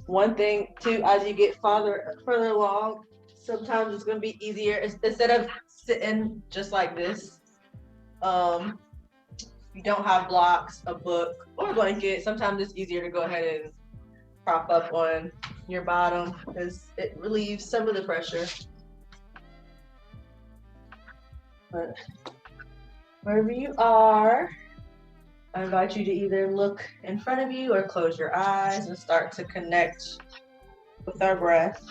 One thing too, as you get further along, sometimes it's going to be easier instead of sitting just like this. Um, you don't have blocks, a book, or a blanket. Sometimes it's easier to go ahead and prop up on your bottom because it relieves some of the pressure. But wherever you are, I invite you to either look in front of you or close your eyes and start to connect with our breath.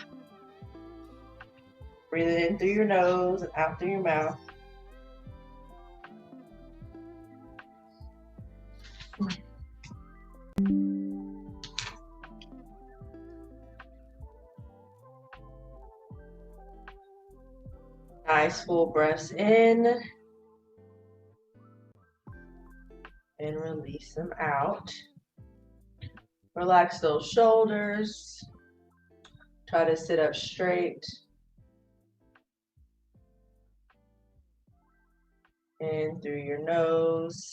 Breathe it in through your nose and out through your mouth. Nice full breaths in and release them out. Relax those shoulders. Try to sit up straight. In through your nose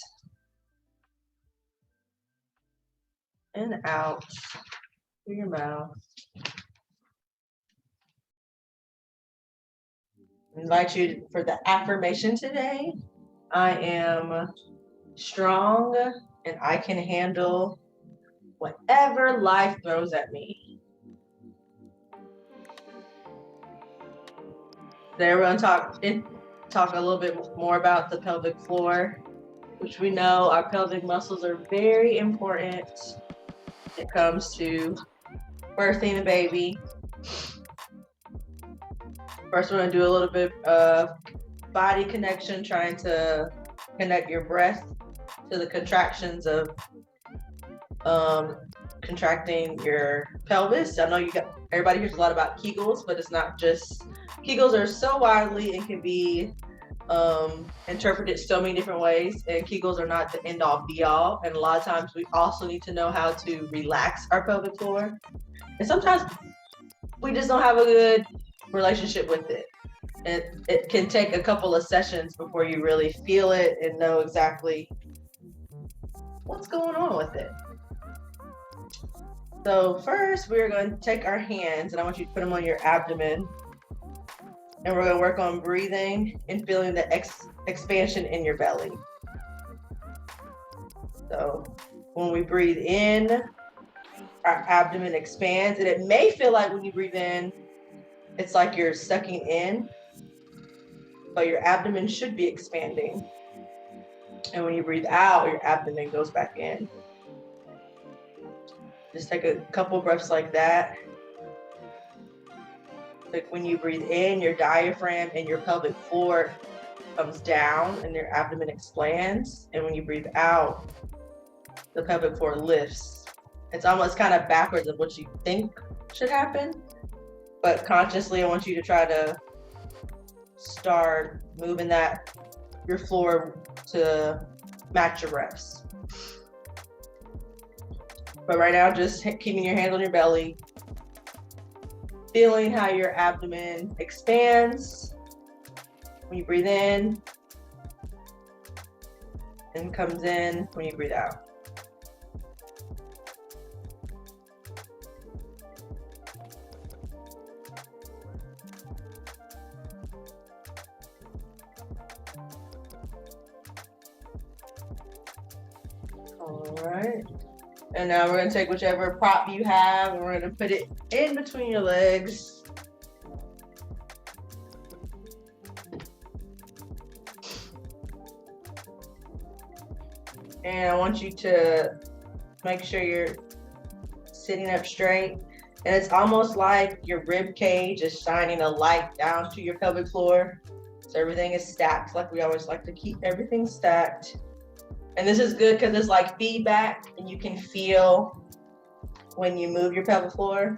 and out through your mouth. I invite you for the affirmation today. I am strong and I can handle whatever life throws at me. Today we're going to talk a little bit more about the pelvic floor, which we know our pelvic muscles are very important when it comes to birthing a baby. First, we're going to do a little bit of body connection, trying to connect your breath to the contractions of contracting your pelvis. I know everybody hears a lot about Kegels, but it's not just. Kegels are so widely and can be interpreted so many different ways, and Kegels are not the end all be all. And a lot of times we also need to know how to relax our pelvic floor. And sometimes we just don't have a good relationship with it. It can take a couple of sessions before you really feel it and know exactly what's going on with it. So first, we're going to take our hands, and I want you to put them on your abdomen. And we're going to work on breathing and feeling the expansion in your belly. So when we breathe in, our abdomen expands. And it may feel like when you breathe in, it's like you're sucking in, but your abdomen should be expanding. And when you breathe out, your abdomen goes back in. Just take a couple breaths like that. Like when you breathe in, your diaphragm and your pelvic floor comes down and your abdomen expands. And when you breathe out, the pelvic floor lifts. It's almost kind of backwards of what you think should happen. But consciously, I want you to try to start moving your floor to match your breaths. But right now, just keeping your hand on your belly, feeling how your abdomen expands when you breathe in and comes in when you breathe out. All right. And now we're going to take whichever prop you have and we're going to put it in between your legs. And I want you to make sure you're sitting up straight. And it's almost like your rib cage is shining a light down to your pelvic floor. So everything is stacked, like we always like to keep everything stacked. And this is good because it's like feedback and you can feel when you move your pelvic floor.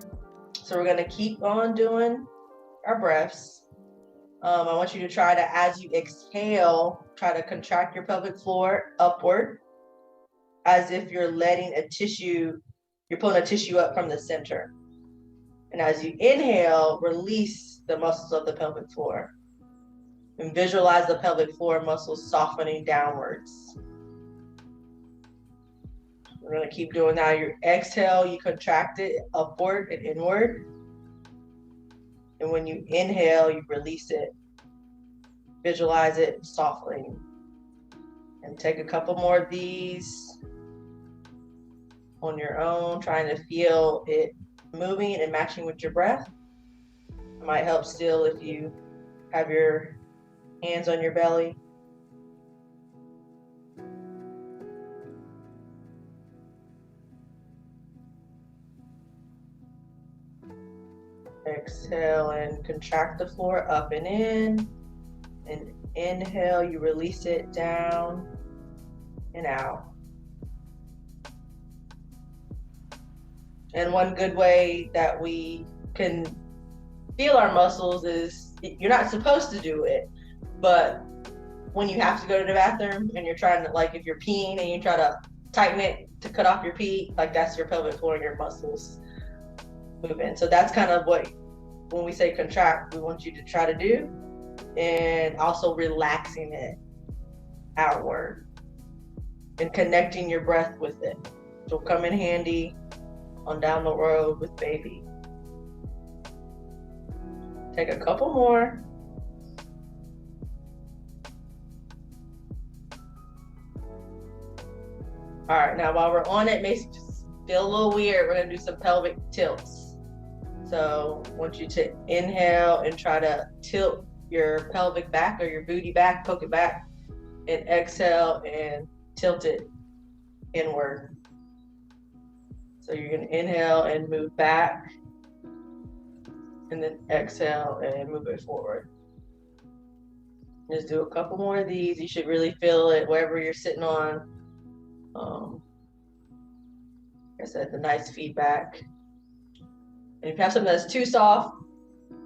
So we're going to keep on doing our breaths. I want you to try to, as you exhale, try to contract your pelvic floor upward as if you're letting you're pulling a tissue up from the center. And as you inhale, release the muscles of the pelvic floor. And visualize the pelvic floor muscles softening downwards. We're gonna keep doing that. You exhale, you contract it upward and inward. And when you inhale, you release it. Visualize it softening. And take a couple more of these on your own, trying to feel it moving and matching with your breath. It might help still if you have your hands on your belly. Exhale and contract the floor up and in. And inhale, you release it down and out. And one good way that we can feel our muscles is, you're not supposed to do it, but when you have to go to the bathroom and you're trying to, like if you're peeing and you try to tighten it to cut off your pee, like that's your pelvic floor and your muscles moving. So that's kind of what, when we say contract, we want you to try to do, and also relaxing it outward and connecting your breath with it. So come in handy on down the road with baby. Take a couple more. All right, now while we're on it, may just feel a little weird. We're gonna do some pelvic tilts. So I want you to inhale and try to tilt your pelvic back or your booty back, poke it back, and exhale and tilt it inward. So you're gonna inhale and move back, and then exhale and move it forward. Just do a couple more of these. You should really feel it wherever you're sitting on. Like I said, the nice feedback. And if you have something that's too soft,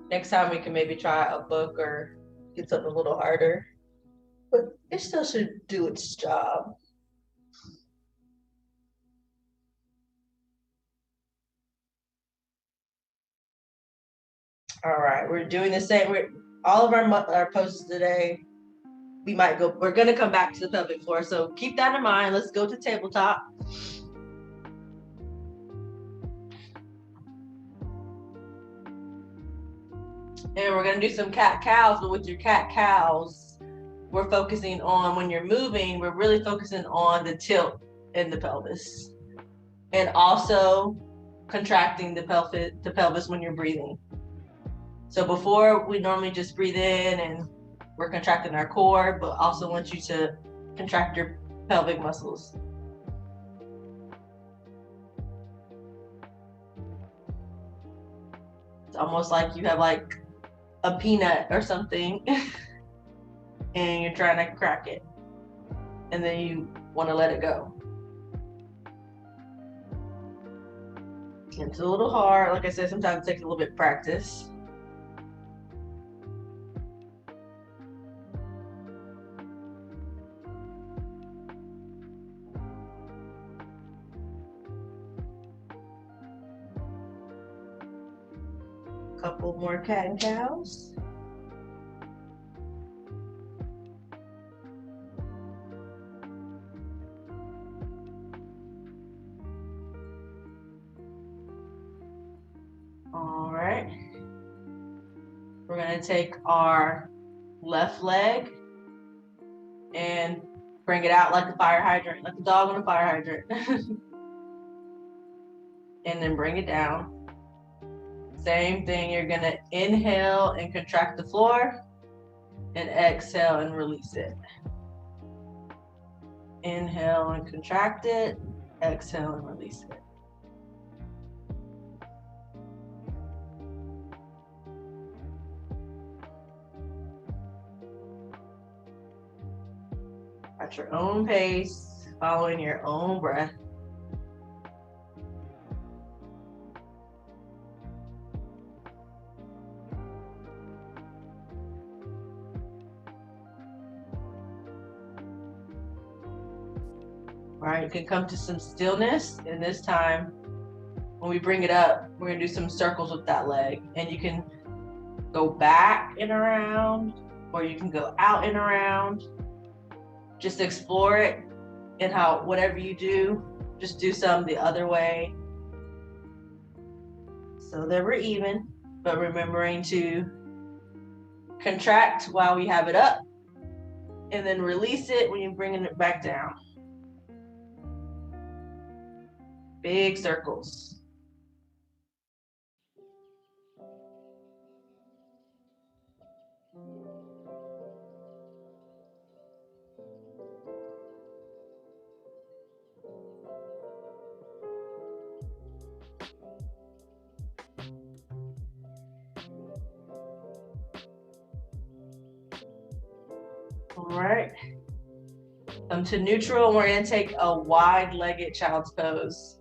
next time we can maybe try a book or get something a little harder. But it still should do its job. All right, we're doing the same. All of our poses today, we're gonna come back to the pelvic floor. So keep that in mind. Let's go to tabletop. And we're gonna do some cat-cows, but with your cat-cows, we're focusing on, when you're moving, we're really focusing on the tilt in the pelvis. And also contracting the pelvis when you're breathing. So before, we normally just breathe in and we're contracting our core, but also want you to contract your pelvic muscles. It's almost like you have like a peanut or something and you're trying to crack it, and then you want to let it go. It's a little hard. Like I said, sometimes it takes a little bit of practice. Couple more cat and cows. All right. We're going to take our left leg and bring it out like a fire hydrant, like a dog on a fire hydrant. And then bring it down. Same thing, you're gonna inhale and contract the floor, and exhale and release it. Inhale and contract it, exhale and release it. At your own pace, following your own breath. All right, you can come to some stillness, and this time, when we bring it up, we're gonna do some circles with that leg, and you can go back and around, or you can go out and around. Just explore it, and how whatever you do, just do some the other way so that we're even, but remembering to contract while we have it up and then release it when you're bringing it back down. Big circles. All right. Come to neutral, and we're going to take a wide-legged child's pose.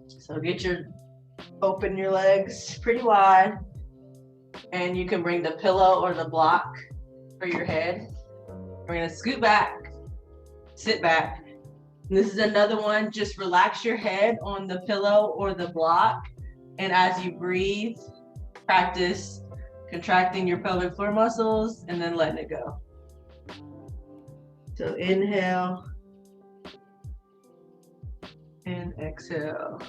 So open your legs pretty wide, and you can bring the pillow or the block for your head. We're going to scoot back, sit back. And this is another one. Just relax your head on the pillow or the block, and as you breathe, practice contracting your pelvic floor muscles and then letting it go. So inhale and exhale.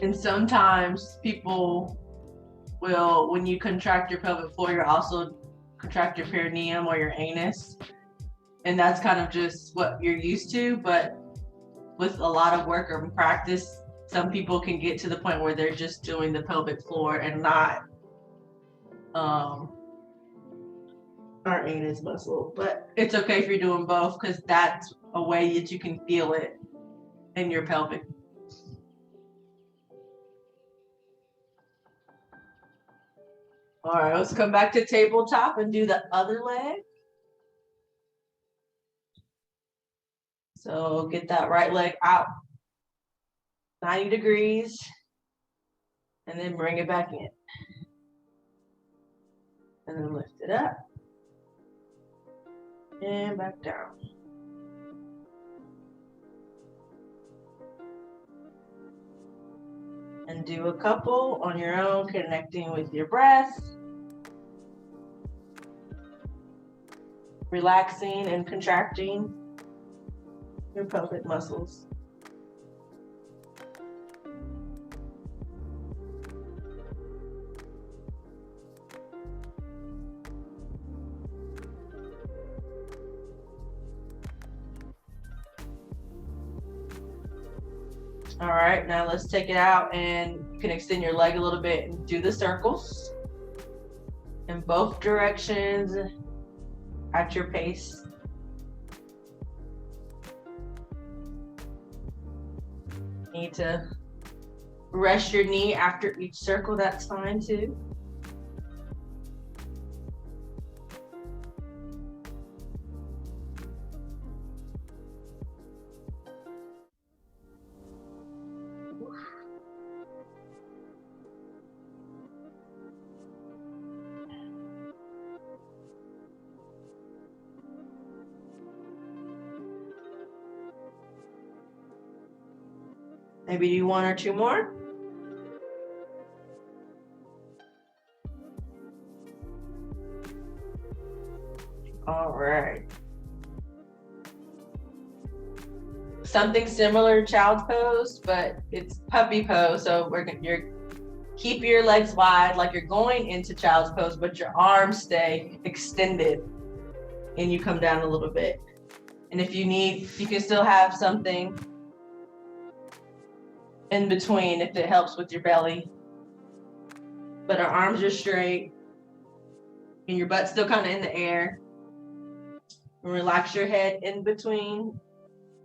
And sometimes people will, when you contract your pelvic floor, you also contract your perineum or your anus. And that's kind of just what you're used to. But with a lot of work or practice, some people can get to the point where they're just doing the pelvic floor and not our anus muscle. But it's okay if you're doing both, because that's a way that you can feel it in your pelvic. All right, let's come back to tabletop and do the other leg. So get that right leg out 90 degrees and then bring it back in. And then lift it up and back down. And do a couple on your own, connecting with your breath. Relaxing and contracting your pelvic muscles. All right, now let's take it out, and you can extend your leg a little bit and do the circles in both directions at your pace. Need to rest your knee after each circle, that's fine too. Maybe do one or two more. All right. Something similar to child's pose, but it's puppy pose. So keep your legs wide like you're going into child's pose, but your arms stay extended and you come down a little bit. And if you need, you can still have something in between if it helps with your belly. But our arms are straight and your butt's still kind of in the air. Relax your head in between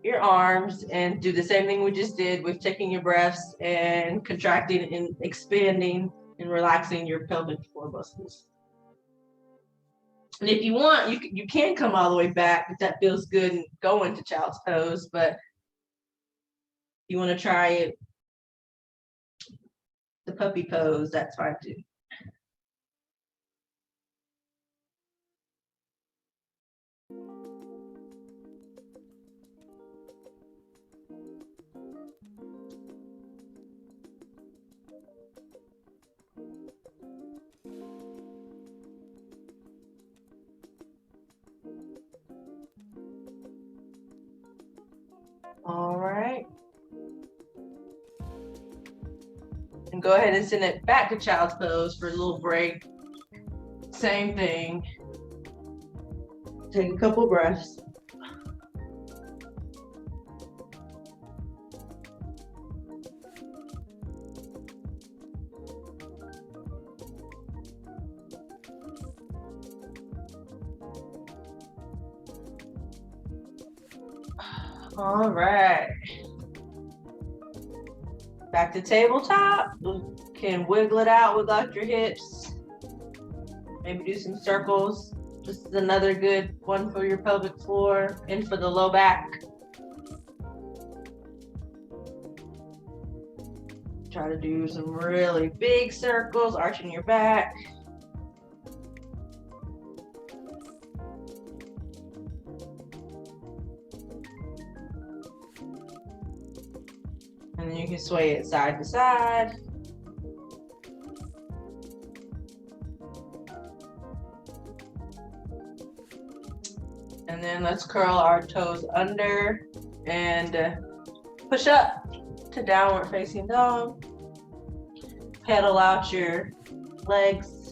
your arms and do the same thing we just did with taking your breaths and contracting and expanding and relaxing your pelvic floor muscles. And if you want, you can come all the way back if that feels good and go into child's pose, but you want to try it, the puppy pose, that's fine too. All right. And go ahead and send it back to child's pose for a little break. Same thing. Take a couple breaths. All right. Back to tabletop. You can wiggle it out, wiggle out your hips. Maybe do some circles. This is another good one for your pelvic floor and for the low back. Try to do some really big circles, arching your back. And then you can sway it side to side. And then let's curl our toes under and push up to downward facing dog. Pedal out your legs.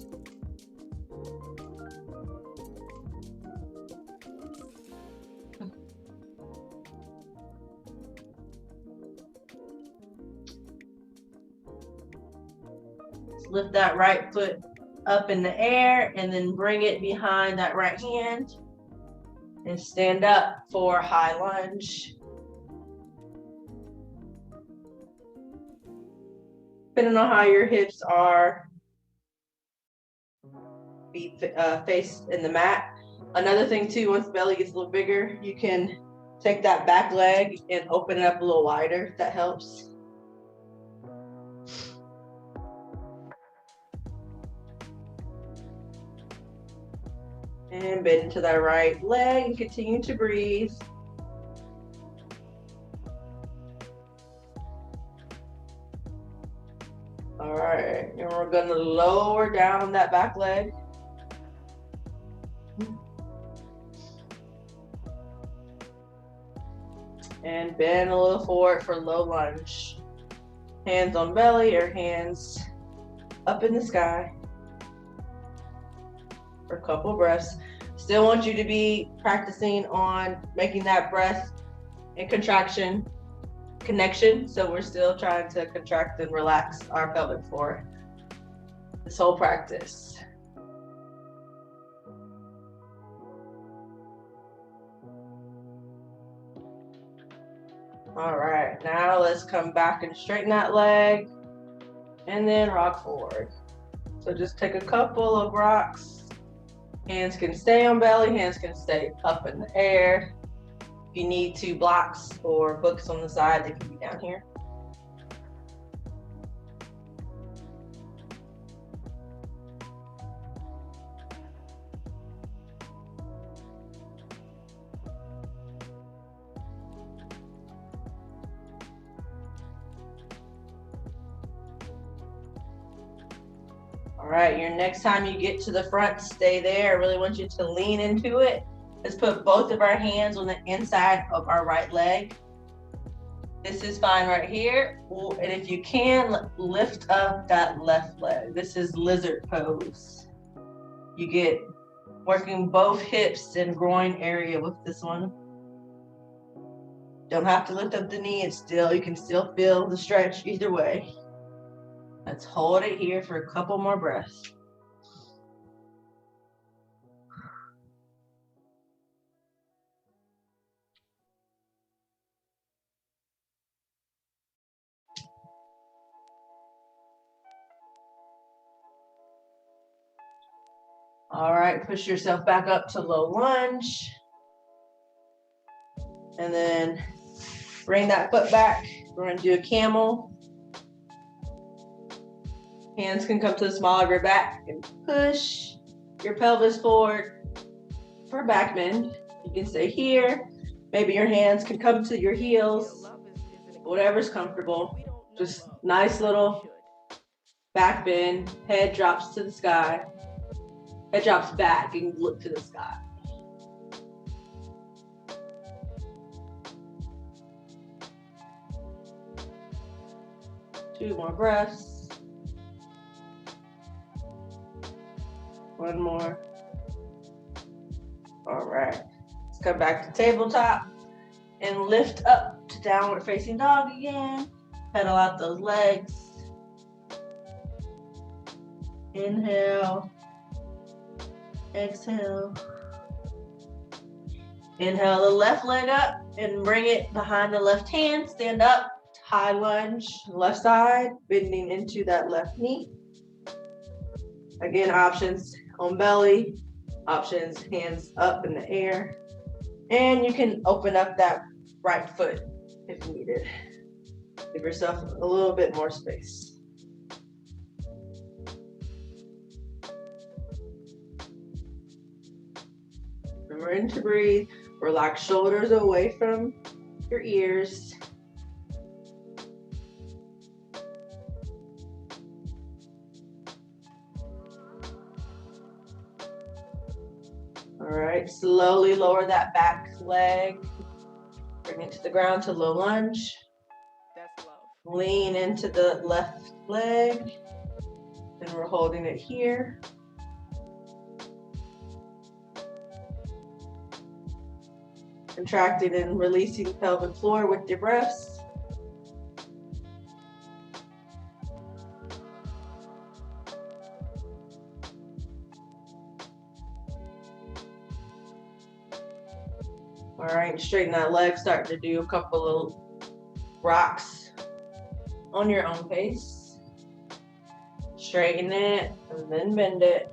Lift that right foot up in the air and then bring it behind that right hand and stand up for high lunge. Depending on how your hips are, feet face in the mat. Another thing too, once the belly gets a little bigger, you can take that back leg and open it up a little wider, if that helps. And bend into that right leg and continue to breathe. All right, and we're gonna lower down that back leg. And bend a little forward for low lunge. Hands on belly or hands up in the sky. For a couple breaths. Still want you to be practicing on making that breath and contraction connection. So we're still trying to contract and relax our pelvic floor this whole practice. All right, now let's come back and straighten that leg and then rock forward. So just take a couple of rocks. Hands can stay on belly, hands can stay up in the air. If you need 2 blocks or books on the side, they can be down here. All right, your next time you get to the front, stay there. I really want you to lean into it. Let's put both of our hands on the inside of our right leg. This is fine right here. And if you can, lift up that left leg. This is lizard pose. You get working both hips and groin area with this one. Don't have to lift up the knee. You can still feel the stretch either way. Let's hold it here for a couple more breaths. All right, push yourself back up to low lunge. And then bring that foot back. We're gonna do a camel. Hands can come to the small of your back and push your pelvis forward for back bend. You can stay here. Maybe your hands can come to your heels, whatever's comfortable. Just nice little back bend. Head drops to the sky. Head drops back and look to the sky. Two more breaths. One more. All right. Let's come back to tabletop and lift up to downward facing dog again. Pedal out those legs. Inhale. Exhale. Inhale the left leg up and bring it behind the left hand. Stand up, high lunge, left side, bending into that left knee. Again, options on belly, options hands up in the air. And you can open up that right foot if needed. Give yourself a little bit more space. Remember to breathe. Relax shoulders away from your ears. All right, slowly lower that back leg. Bring it to the ground to low lunge. That's love. Lean into the left leg. And we're holding it here. Contracting and releasing the pelvic floor with your breaths. All right, straighten that leg, start to do a couple of rocks on your own pace. Straighten it and then bend it.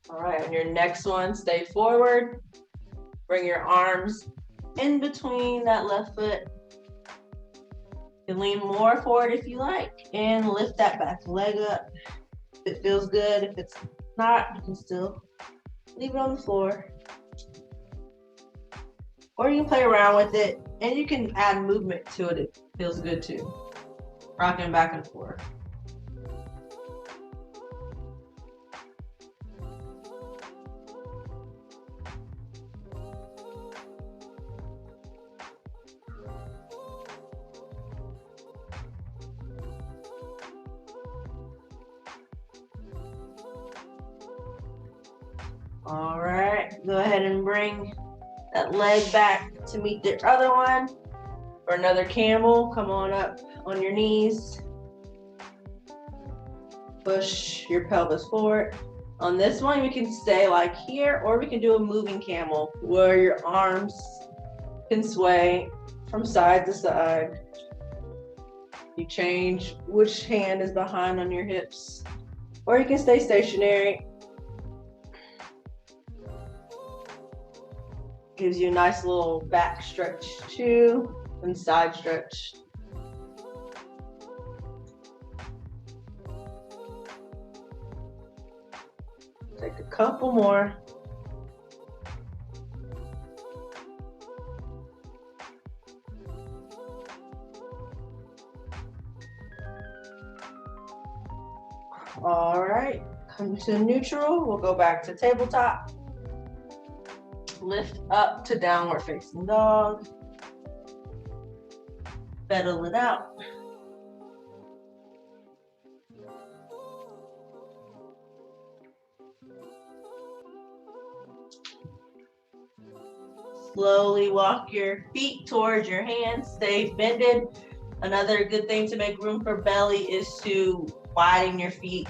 All right, on your next one, stay forward. Bring your arms in between that left foot. You can lean more forward if you like, and lift that back leg up. If it feels good, if it's not, you can still leave it on the floor. Or you can play around with it, and you can add movement to it. It feels good too. Rocking back and forth. All right, go ahead and bring that leg back to meet the other one. For another camel, come on up on your knees. Push your pelvis forward. On this one, we can stay like here, or we can do a moving camel where your arms can sway from side to side. You change which hand is behind on your hips, or you can stay stationary. Gives you a nice little back stretch too, and side stretch. Take a couple more. All right, come to neutral. We'll go back to tabletop. Lift up to downward facing dog. Pedal it out. Slowly walk your feet towards your hands. Stay bended. Another good thing to make room for belly is to widen your feet.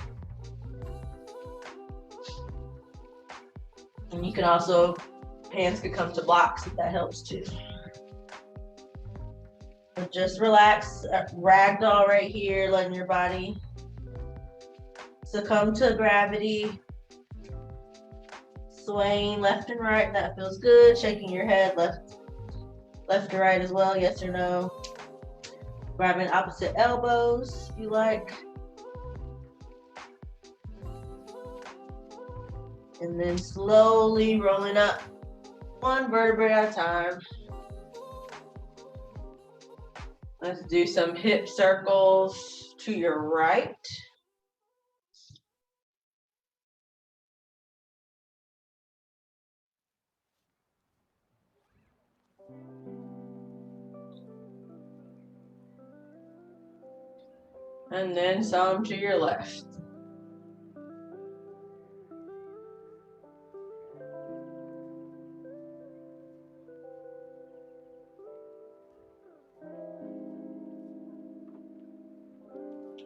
And you can also, hands could come to blocks if that helps too. But just relax, ragdoll right here, letting your body succumb to gravity. Swaying left and right, that feels good. Shaking your head left to right as well, yes or no. Grabbing opposite elbows if you like. And then slowly rolling up one vertebrae at a time. Let's do some hip circles to your right. And then some to your left.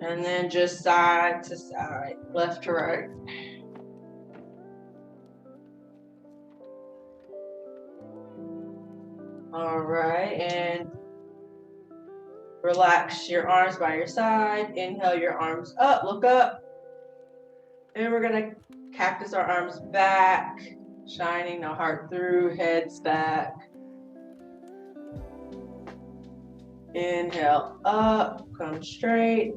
And then just side to side, left to right. All right, and relax your arms by your side. Inhale your arms up, look up. And we're gonna cactus our arms back, shining the heart through, heads back. Inhale up, come straight.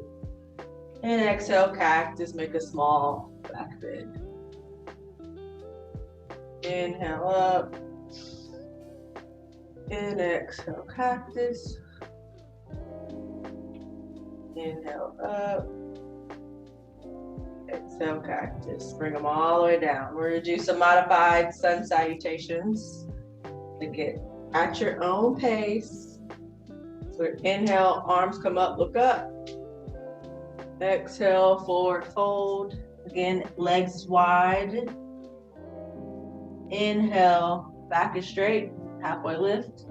And exhale, cactus, make a small back bend. Inhale up. And exhale, cactus. Inhale up. Exhale, cactus. Bring them all the way down. We're gonna do some modified sun salutations. Again, at your own pace. So inhale, arms come up, look up. Exhale, forward fold. Again, legs wide. Inhale, back is straight, halfway lift.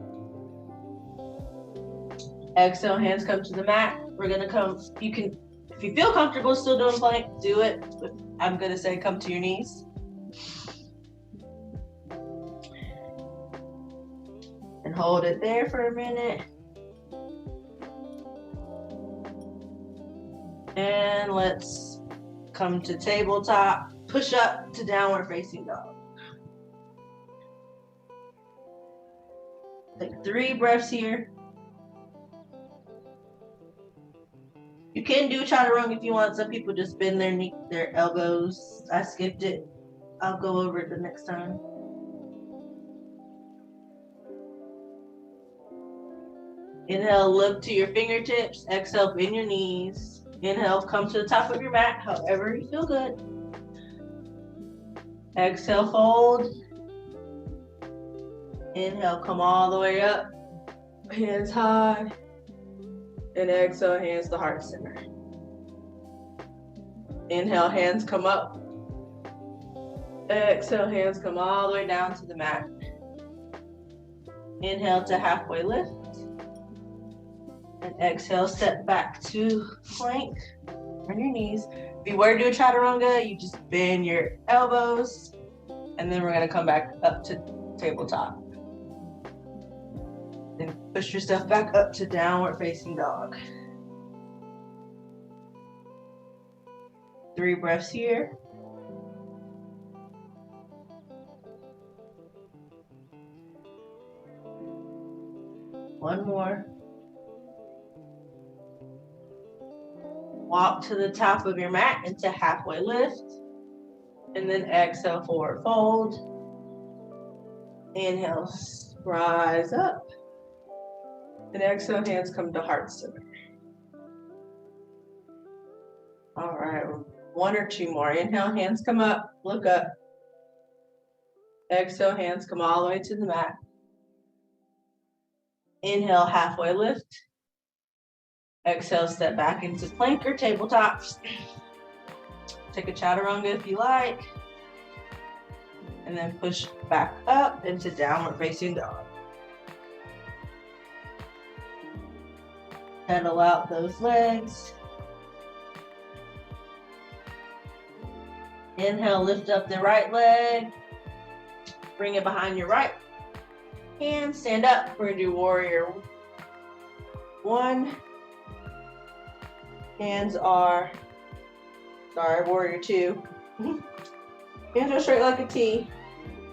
Exhale, hands come to the mat. We're gonna come, you can, if you feel comfortable still doing plank, do it. But I'm gonna say come to your knees. And hold it there for a minute. And let's come to tabletop, push up to downward facing dog. Take 3 breaths here. You can do chaturanga if you want. Some people just bend their elbows. I skipped it. I'll go over it the next time. Inhale, look to your fingertips. Exhale, bend your knees. Inhale, come to the top of your mat, however you feel good. Exhale, fold. Inhale, come all the way up. Hands high. And exhale, hands to heart center. Inhale, hands come up. Exhale, hands come all the way down to the mat. Inhale to halfway lift. And exhale, step back to plank on your knees. If you were to do a chaturanga, you just bend your elbows. And then we're gonna come back up to tabletop. Then push yourself back up to downward facing dog. 3 breaths here. One more. Walk to the top of your mat into halfway lift. And then exhale, forward fold. Inhale, rise up. And exhale, hands come to heart center. All right, 1 or 2 more. Inhale, hands come up, look up. Exhale, hands come all the way to the mat. Inhale, halfway lift. Exhale, step back into plank or tabletop. Take a chaturanga if you like. And then push back up into downward facing dog. Pedal out those legs. Inhale, lift up the right leg. Bring it behind your right hand. Stand up. We're gonna do warrior one. Warrior two. Hands are straight like a T.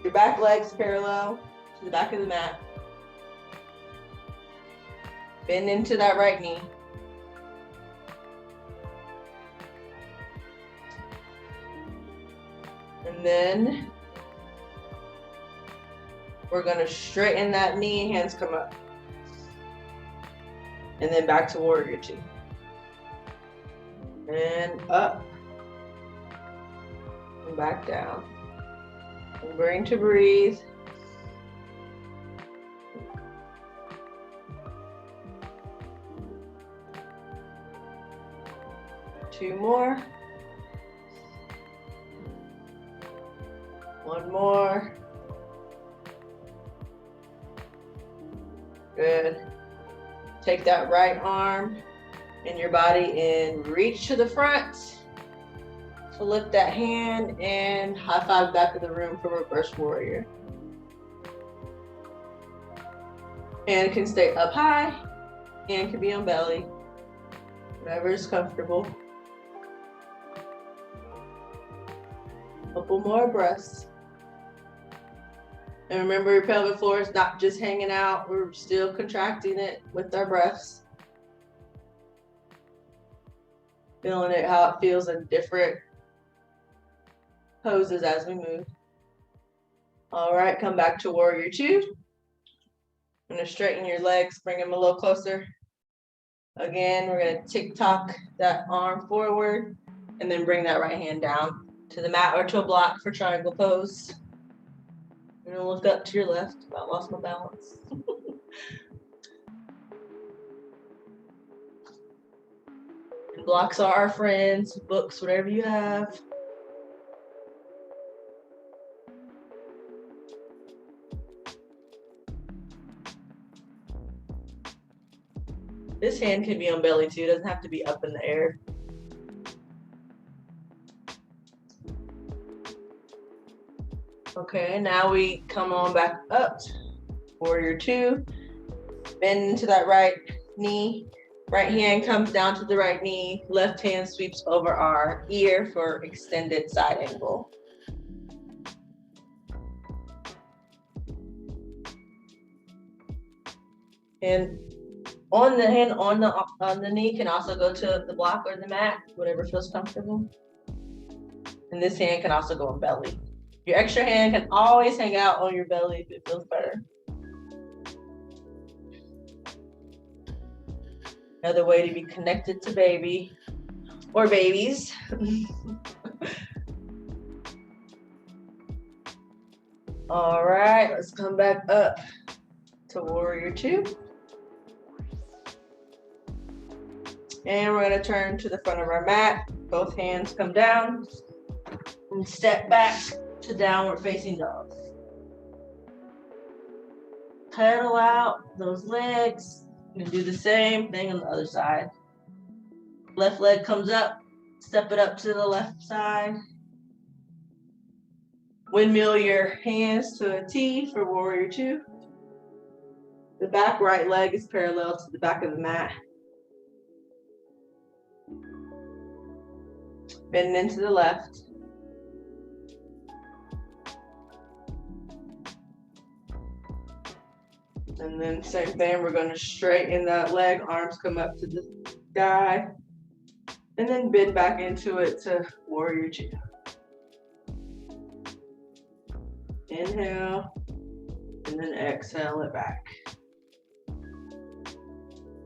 Your back legs parallel to the back of the mat. Bend into that right knee. And then we're gonna straighten that knee, hands come up. And then back to warrior two. And up. And back down. And bring to breathe. Two more. One more. Good. Take that right arm and your body and reach to the front. So lift that hand and high five back of the room for reverse warrior. Hand can stay up high, hand can be on belly, whatever is comfortable. Couple more breaths. And remember, your pelvic floor is not just hanging out, we're still contracting it with our breaths. Feeling it, how it feels in different poses as we move. All right, come back to warrior two. I'm gonna straighten your legs, bring them a little closer. Again, we're gonna tick-tock that arm forward and then bring that right hand down to the mat or to a block for triangle pose. I'm gonna look up to your left. I lost my balance. And blocks are our friends, books, whatever you have. This hand can be on belly too, it doesn't have to be up in the air. Okay, now we come on back up. Warrior two. Bend into that right knee. Right hand comes down to the right knee. Left hand sweeps over our ear for extended side angle. And on the hand on the knee can also go to the block or the mat, whatever feels comfortable. And this hand can also go on belly. Your extra hand can always hang out on your belly if it feels better. Another way to be connected to baby or babies. All right, let's come back up to warrior two. And we're gonna turn to the front of our mat. Both hands come down and step back to downward facing dog. Pedal out those legs. You can do the same thing on the other side. Left leg comes up, step it up to the left side. Windmill your hands to a T for warrior two. The back right leg is parallel to the back of the mat. Bend into the left. And then same thing, we're gonna straighten that leg, arms come up to the sky. And then bend back into it to warrior two. Inhale, and then exhale it back.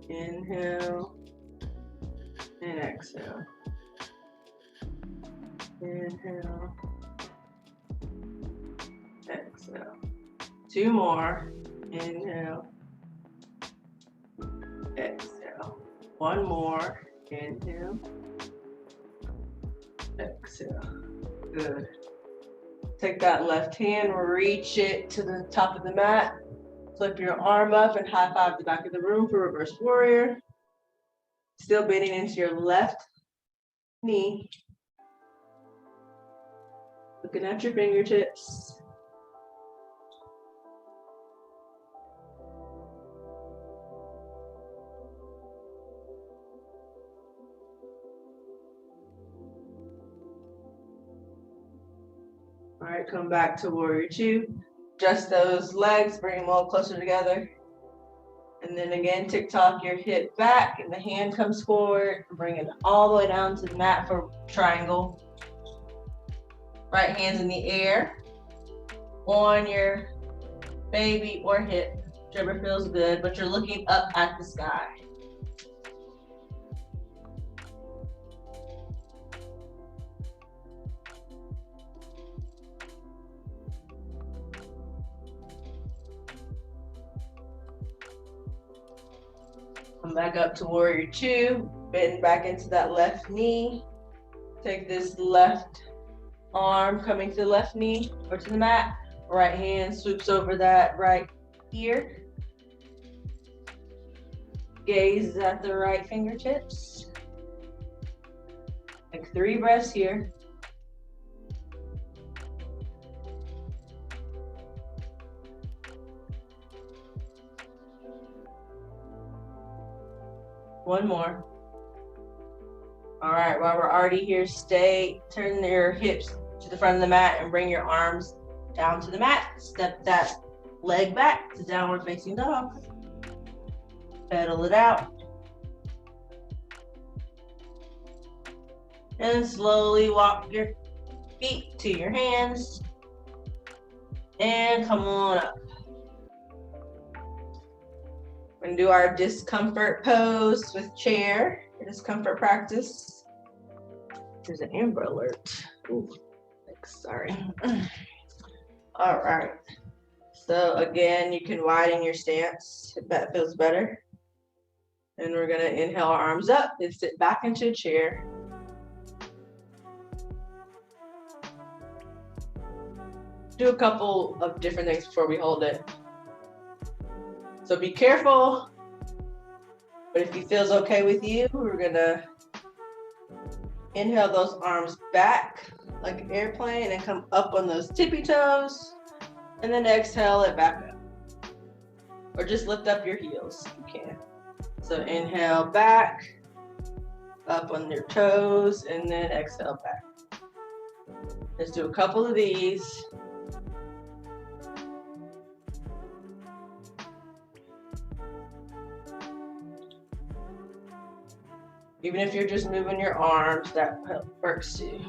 Inhale, and exhale. Inhale, exhale. Two more. Inhale, exhale. One more. Inhale, exhale. Good. Take that left hand, reach it to the top of the mat. Flip your arm up and high five the back of the room for reverse warrior. Still bending into your left knee. Looking at your fingertips. All right, come back to warrior two. Just those legs, bring them all closer together. And then again, tick-tock your hip back and the hand comes forward. Bring it all the way down to the mat for triangle. Right hand's in the air on your baby or hip, whichever feels good, but you're looking up at the sky. Come back up to warrior two, bend back into that left knee. Take this left arm coming to the left knee or to the mat. Right hand swoops over that right ear. Gaze at the right fingertips. Take 3 breaths here. One more. All right, while we're already here, turn your hips to the front of the mat and bring your arms down to the mat. Step that leg back to downward facing dog. Pedal it out. And slowly walk your feet to your hands. And come on up. We're gonna do our discomfort pose with chair, discomfort practice. There's an Amber Alert. Ooh, sorry. All right. So again, you can widen your stance if that feels better. And we're gonna inhale our arms up and sit back into a chair. Do a couple of different things before we hold it. So be careful, but if it feels okay with you, we're gonna inhale those arms back like an airplane and come up on those tippy toes, and then exhale it back up. Or just lift up your heels if you can. So inhale back, up on your toes, and then exhale back. Let's do a couple of these. Even if you're just moving your arms, that works too.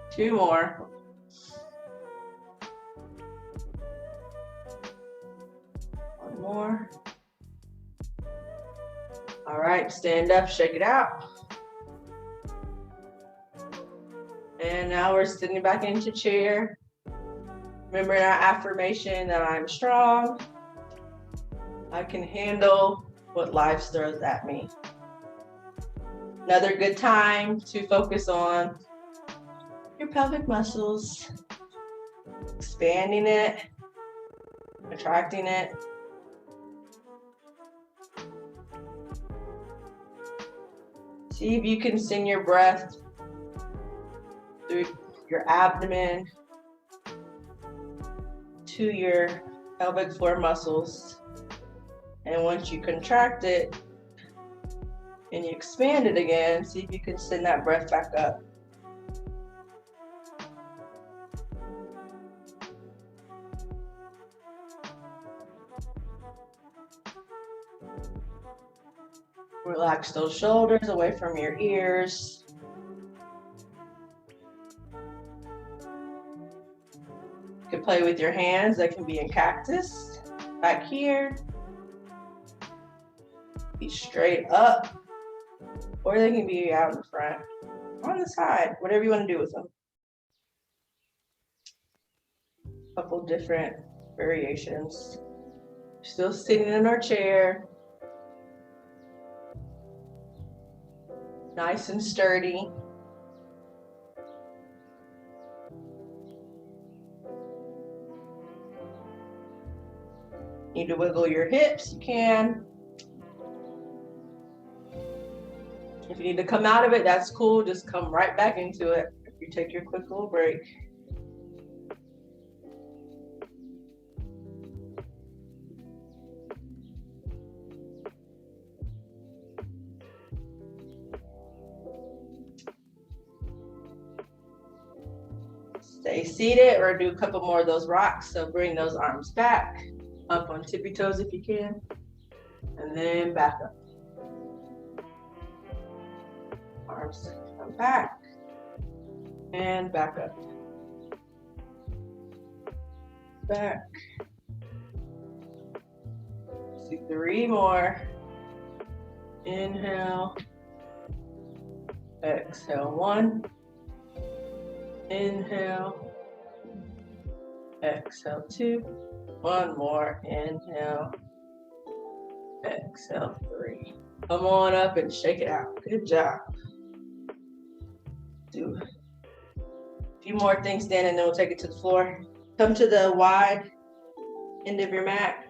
Two more. One more. All right, stand up, shake it out. And now we're sitting back into chair. Remember our affirmation that I'm strong. I can handle what life throws at me. Another good time to focus on your pelvic muscles, expanding it, contracting it. See if you can send your breath through your abdomen to your pelvic floor muscles. And once you contract it and you expand it again, see if you can send that breath back up. Relax those shoulders away from your ears. You can play with your hands. That can be in cactus, back here. Be straight up, or they can be out in front, on the side, whatever you want to do with them. A couple different variations. Still sitting in our chair. Nice and sturdy. Need to wiggle your hips, you can. If you need to come out of it, that's cool. Just come right back into it. If you take your quick little break. Stay seated or do a couple more of those rocks. So bring those arms back, up on tippy toes if you can, and then back up. Arms come back and back up. Back. Let's do 3 more. Inhale. Exhale 1. Inhale. Exhale 2. 1 more. Inhale. Exhale 3. Come on up and shake it out. Good job. Do a few more things then, and then we'll take it to the floor. Come to the wide end of your mat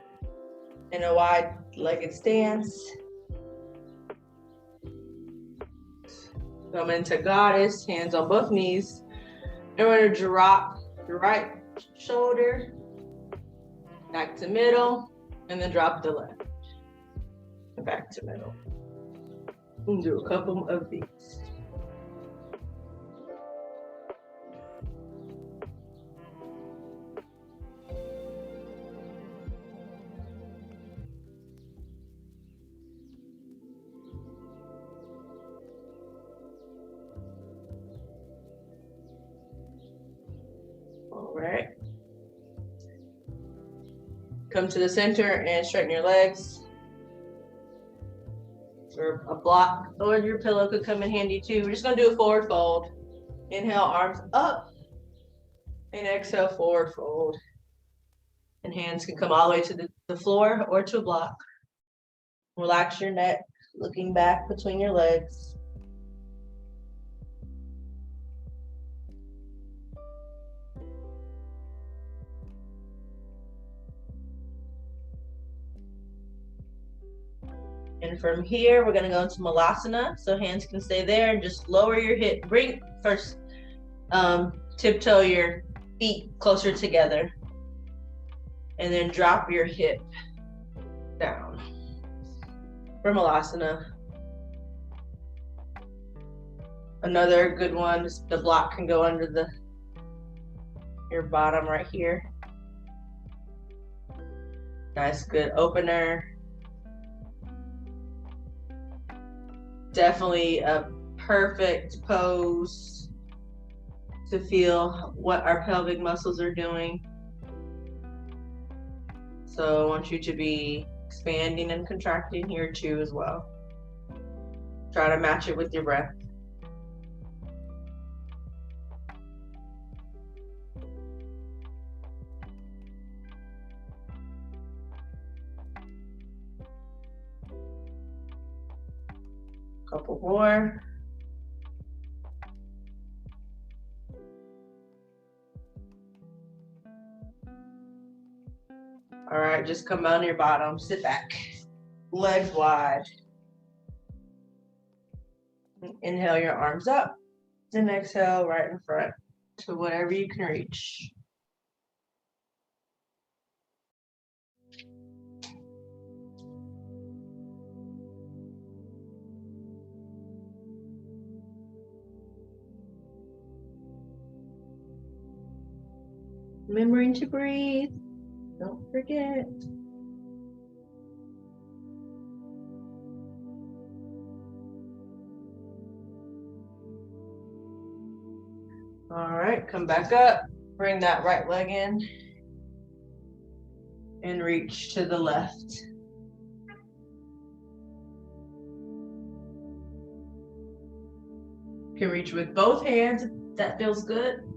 in a wide-legged stance. Come into goddess, hands on both knees. And we're gonna drop the right shoulder back to middle, and then drop the left back to middle. And do a couple of these. All right. Come to the center and straighten your legs. Or a block or your pillow could come in handy too. We're just gonna do a forward fold. Inhale, arms up, and exhale, forward fold. And hands can come all the way to the floor or to a block. Relax your neck, looking back between your legs. And from here, we're gonna go into Malasana. So hands can stay there and just lower your hip. Bring first, tiptoe your feet closer together. And then drop your hip down. For Malasana. Another good one, the block can go under your bottom right here. Nice, good opener. Definitely a perfect pose to feel what our pelvic muscles are doing. So I want you to be expanding and contracting here too as well. Try to match it with your breath. Couple more. All right, just come on your bottom, sit back, legs wide. Inhale your arms up, and exhale right in front to whatever you can reach. Remembering to breathe, don't forget. All right, come back up, bring that right leg in, and reach to the left. You can reach with both hands if that feels good.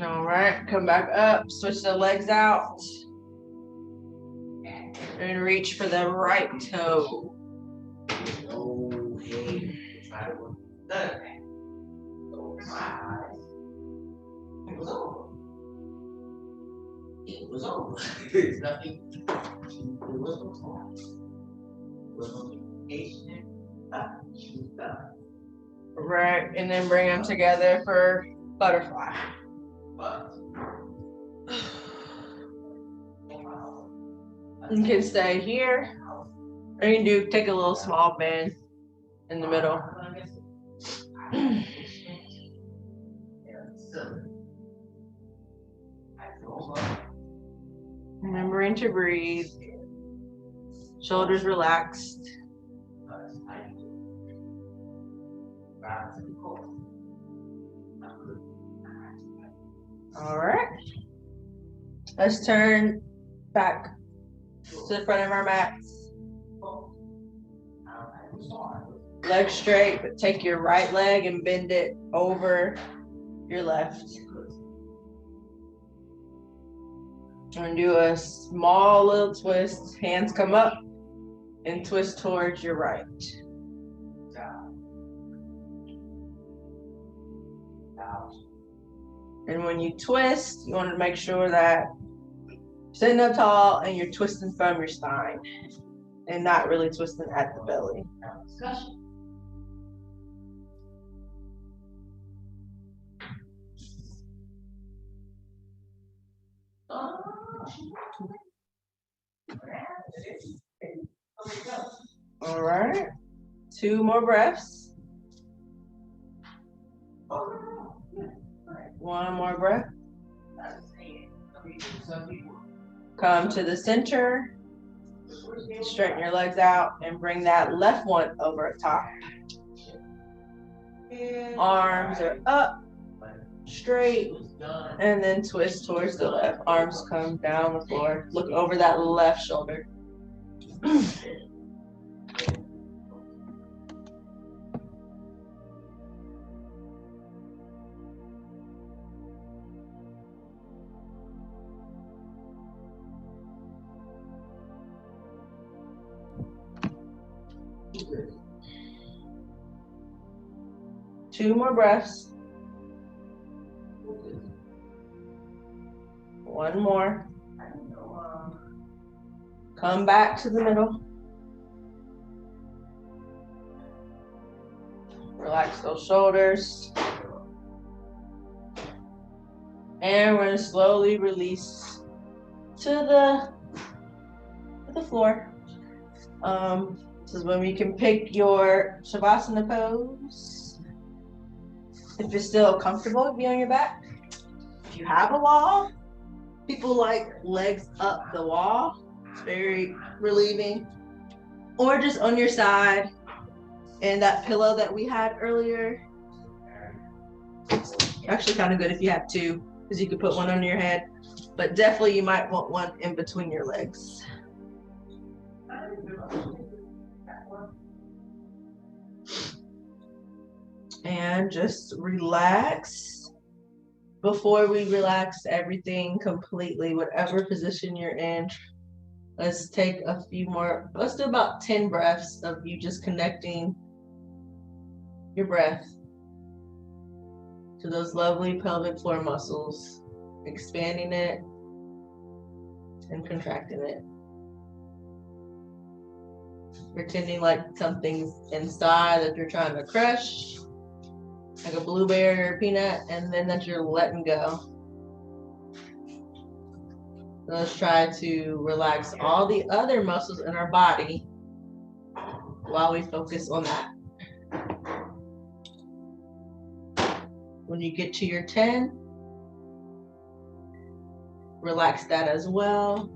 All right, come back up, switch the legs out, and reach for the right toe. No way. Try to work the other way. Open my eyes. It was over. It was over. There's nothing. There was no talk. There was no communication. She was done. Right, and then bring them together for butterfly. But You can stay here, or you can take a little small bend in the middle. Remembering to breathe. Shoulders relaxed. All right. Let's turn back to the front of our mats. Legs straight, but take your right leg and bend it over your left. And do a small little twist. Hands come up and twist towards your right. And when you twist, you want to make sure that you're sitting up tall and you're twisting from your spine and not really twisting at the belly. All right. 2 more breaths. 1 more breath. Come to the center. Straighten your legs out and bring that left one over top. Arms are up, straight, and then twist towards the left. Arms come down the floor. Look over that left shoulder. Two more breaths. 1 more. Come back to the middle. Relax those shoulders. And we're going to slowly release to the floor. This is when we can pick your Shavasana pose. If you're still comfortable, be on your back. If you have a wall, people like legs up the wall. It's very relieving. Or just on your side. And that pillow that we had earlier, it's actually kind of good if you have 2, because you could put one on your head. But definitely you might want one in between your legs. And just relax. Before we relax everything completely, whatever position you're in, let's take a few more. Let's do about 10 breaths of you just connecting your breath to those lovely pelvic floor muscles, expanding it and contracting it. Pretending like something's inside that you're trying to crush, like a blueberry or a peanut, and then that you're letting go. Let's try to relax all the other muscles in our body while we focus on that. When you get to your 10, relax that as well.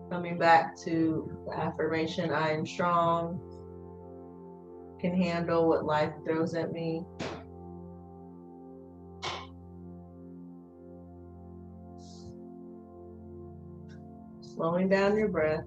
Coming back to the affirmation, I am strong, can handle what life throws at me. Slowing down your breath.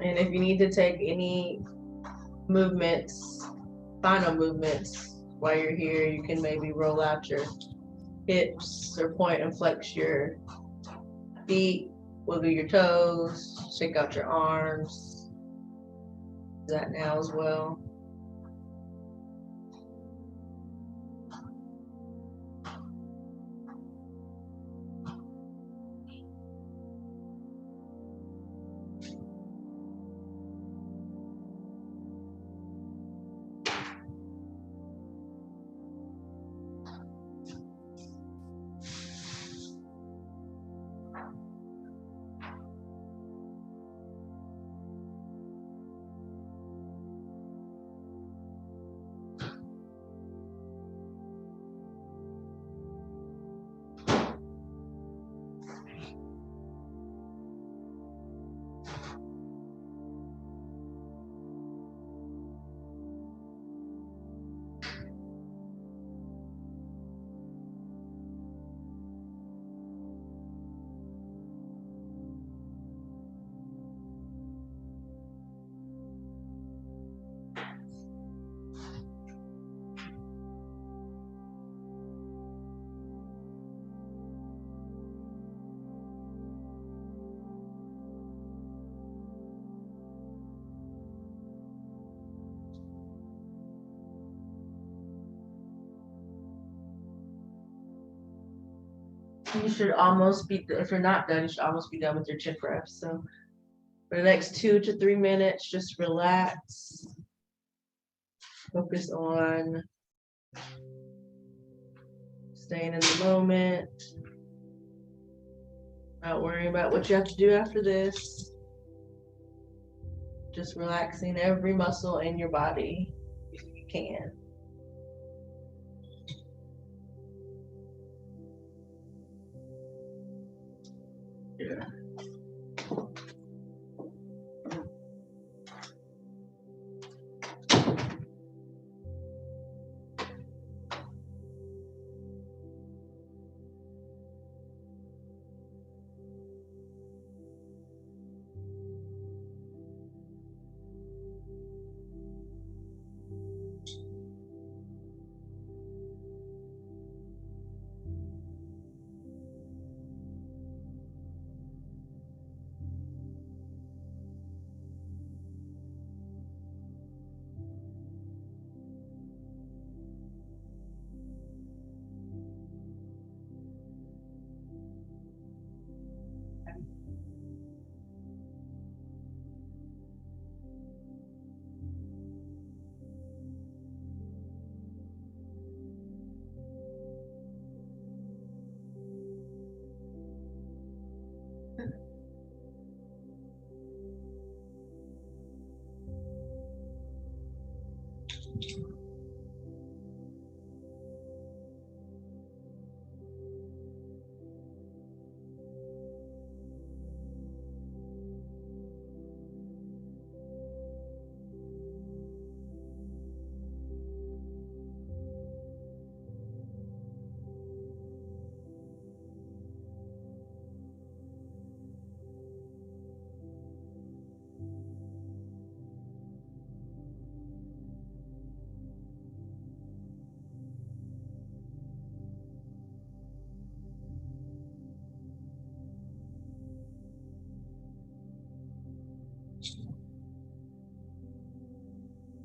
And if you need to take any movements, final movements while you're here, you can maybe roll out your hips or point and flex your feet, wiggle your toes, shake out your arms. Do that now as well. You should almost be, if you're not done, you should almost be done with your chin press. So for the next 2 to 3 minutes, just relax. Focus on staying in the moment. Not worrying about what you have to do after this. Just relaxing every muscle in your body if you can. Yeah.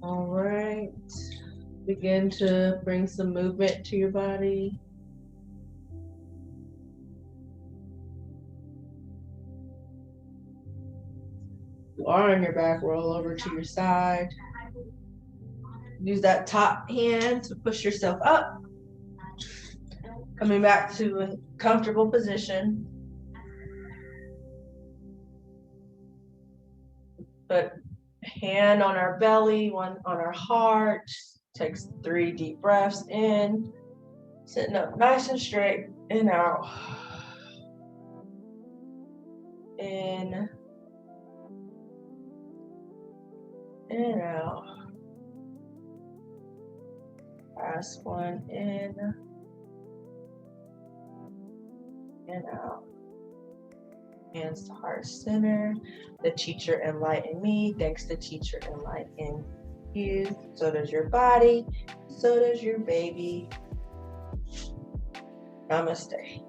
All right. Begin to bring some movement to your body. You are on your back, roll over to your side. Use that top hand to push yourself up. Coming back to a comfortable position. Put hand on our belly, one on our heart. Takes 3 deep breaths in. Sitting up nice and straight and out. In and out. Last one, in and out. Hands to heart center. The teacher enlightened me. Thanks, the teacher enlightened you. So does your body. So does your baby. Namaste.